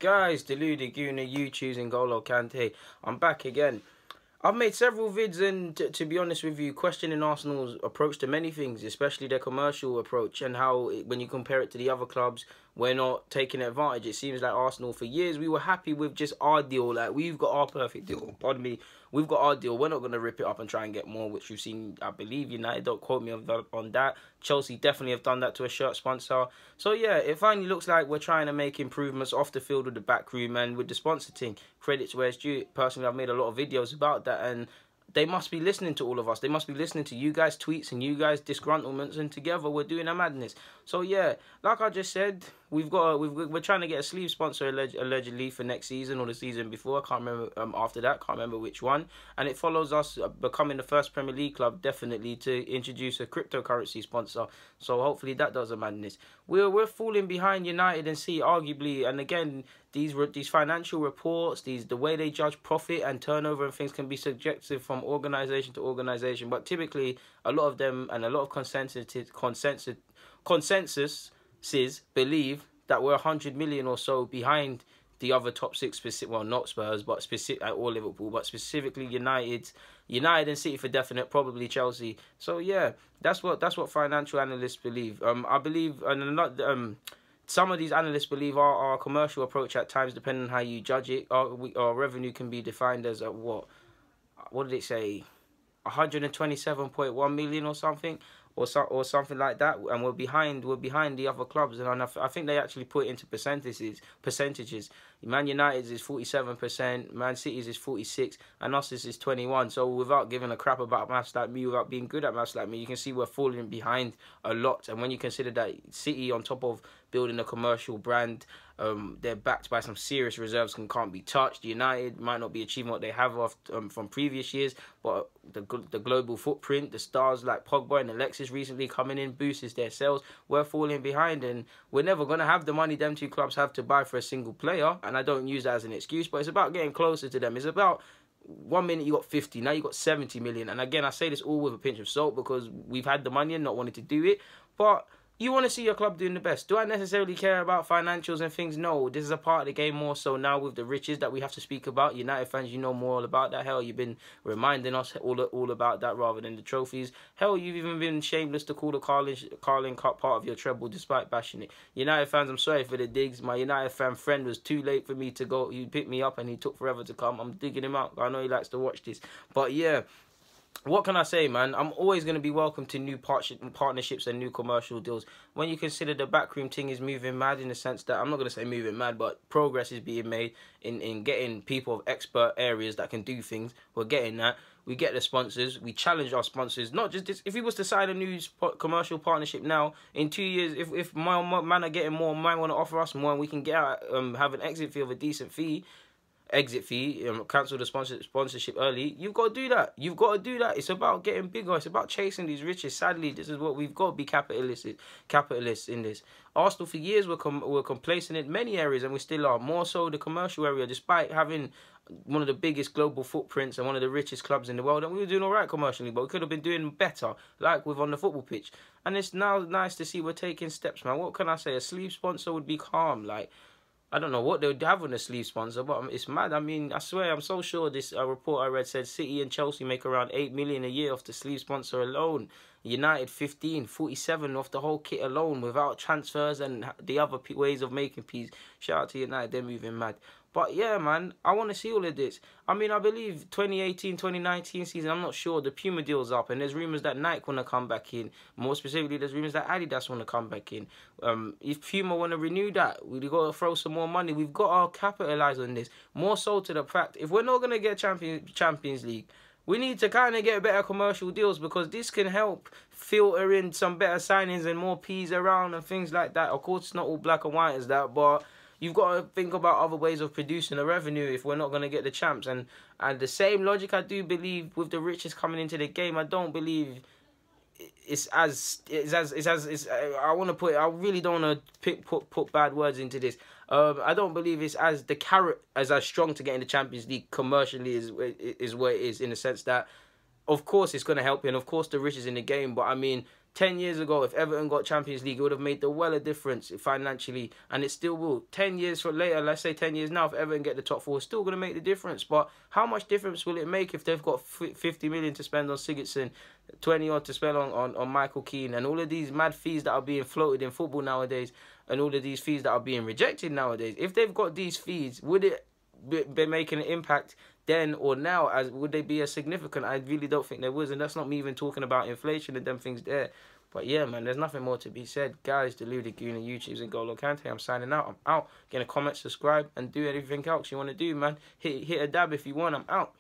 guys? Deluded Guna, you choosing Golo Kante. I'm back again. I've made several vids and to be honest with you, questioning Arsenal's approach to many things, especially their commercial approach and how when you compare it to the other clubs, we're not taking advantage. It seems like Arsenal, for years, we were happy with just our deal. Like, we've got our perfect deal. Pardon me. We've got our deal. We're not going to rip it up and try and get more, which we've seen, I believe, United. Don't quote me on that. Chelsea definitely have done that to a shirt sponsor. So, yeah, it finally looks like we're trying to make improvements off the field with the back room and with the sponsor thing. Credits where it's due. Personally, I've made a lot of videos about that, and they must be listening to all of us. They must be listening to you guys' tweets and you guys' disgruntlements, and together we're doing a madness. So yeah, like I just said, we're trying to get a sleeve sponsor allegedly for next season or the season before. I can't remember after that. Can't remember which one. And it follows us becoming the first Premier League club definitely to introduce a cryptocurrency sponsor. So hopefully that does a madness. We're falling behind United and City arguably, and again, these financial reports, the way they judge profit and turnover and things can be subjective from organisation to organisation. But typically, a lot of them and a lot of consensuses believe that we're 100 million or so behind the other top six, well, not Spurs, but or Liverpool, but specifically United and City for definite, probably Chelsea. So yeah, that's what financial analysts believe. I believe, and not some of these analysts believe our commercial approach at times, depending on how you judge it, our revenue can be defined as what did it say, 127.1 million or something, or something like that, and we're behind the other clubs, and I think they actually put it into percentages. Man United's is 47%, Man City's is 46%, and us is 21%. So without giving a crap about maths like me, without being good at maths like me, you can see we're falling behind a lot. And when you consider that City, on top of building a commercial brand, they're backed by some serious reserves and can't be touched. United might not be achieving what they have from previous years, but the global footprint, the stars like Pogba and Alexis recently coming in boosts their sales. We're falling behind, and we're never going to have the money them two clubs have to buy for a single player. And I don't use that as an excuse, but it's about getting closer to them. It's about 1 minute you got 50, now you got 70 million. And again, I say this all with a pinch of salt because we've had the money and not wanted to do it, but you want to see your club doing the best. Do I necessarily care about financials and things? No, this is a part of the game more so now with the riches that we have to speak about. United fans, you know more about that. Hell, you've been reminding us all about that rather than the trophies. Hell, you've even been shameless to call the Carling Cup part of your treble despite bashing it. United fans, I'm sorry for the digs. My United fan friend was too late for me to go. He picked me up and he took forever to come. I'm digging him out. I know he likes to watch this. But yeah, what can I say, man? I'm always going to be welcome to new partnerships and new commercial deals. When you consider the backroom thing is moving mad, in the sense that, I'm not going to say moving mad, but progress is being made in getting people of expert areas that can do things. We're getting that. We get the sponsors. We challenge our sponsors. Not just this. If he was to sign a new commercial partnership now, in 2 years, if my man are getting more, man want to offer us more, and we can get out, have an exit fee of a decent fee, cancel the sponsorship early, you've got to do that. You've got to do that. It's about getting bigger. It's about chasing these riches. Sadly, this is what we've got to be capitalists in this. Arsenal for years were complacent in many areas, and we still are. More so the commercial area, despite having one of the biggest global footprints and one of the richest clubs in the world, and we were doing all right commercially, but we could have been doing better, like with on the football pitch. And it's now nice to see we're taking steps, man. What can I say? A sleeve sponsor would be calm, like, I don't know what they would have on a sleeve sponsor, but it's mad. I mean, I swear, I'm so sure this report I read said City and Chelsea make around 8 million a year off the sleeve sponsor alone. United 15, 47 off the whole kit alone without transfers and the other ways of making peas. Shout out to United, they're moving mad. But yeah, man, I want to see all of this. I mean, I believe 2018, 2019 season, I'm not sure, the Puma deal's up, and there's rumours that Nike want to come back in. More specifically, there's rumours that Adidas want to come back in. If Puma want to renew that, we've got to throw some more money. We've got to capitalise on this. More so to the fact, if we're not going to get Champions League, we need to kind of get better commercial deals, because this can help filter in some better signings and more P's around and things like that. Of course, it's not all black and white as that, but you've got to think about other ways of producing a revenue if we're not going to get the champs. And the same logic, I do believe, with the riches coming into the game, I don't believe I want to put, I really don't want to put bad words into this. I don't believe it's as the carrot as strong to get in the Champions League commercially is where it is, in the sense that, of course, it's going to help you, and of course the riches in the game, but I mean, 10 years ago, if Everton got Champions League, it would have made the well a difference financially, and it still will. 10 years from later, let's say 10 years now, if Everton get the top four, it's still going to make the difference. But how much difference will it make if they've got 50 million to spend on Sigurdsson, 20 odd to spend on Michael Keane, and all of these mad fees that are being floated in football nowadays, and all of these fees that are being rejected nowadays? If they've got these fees, would it be making an impact then or now? As would they be as significant? I really don't think there was, and that's not me even talking about inflation and them things there. But yeah, man, there's nothing more to be said. Guys, the Ludicrous Goon and YouTube's and N'Golo Kante. I'm signing out. I'm out. Get a comment, subscribe, and do anything else you want to do, man. Hit a dab if you want. I'm out.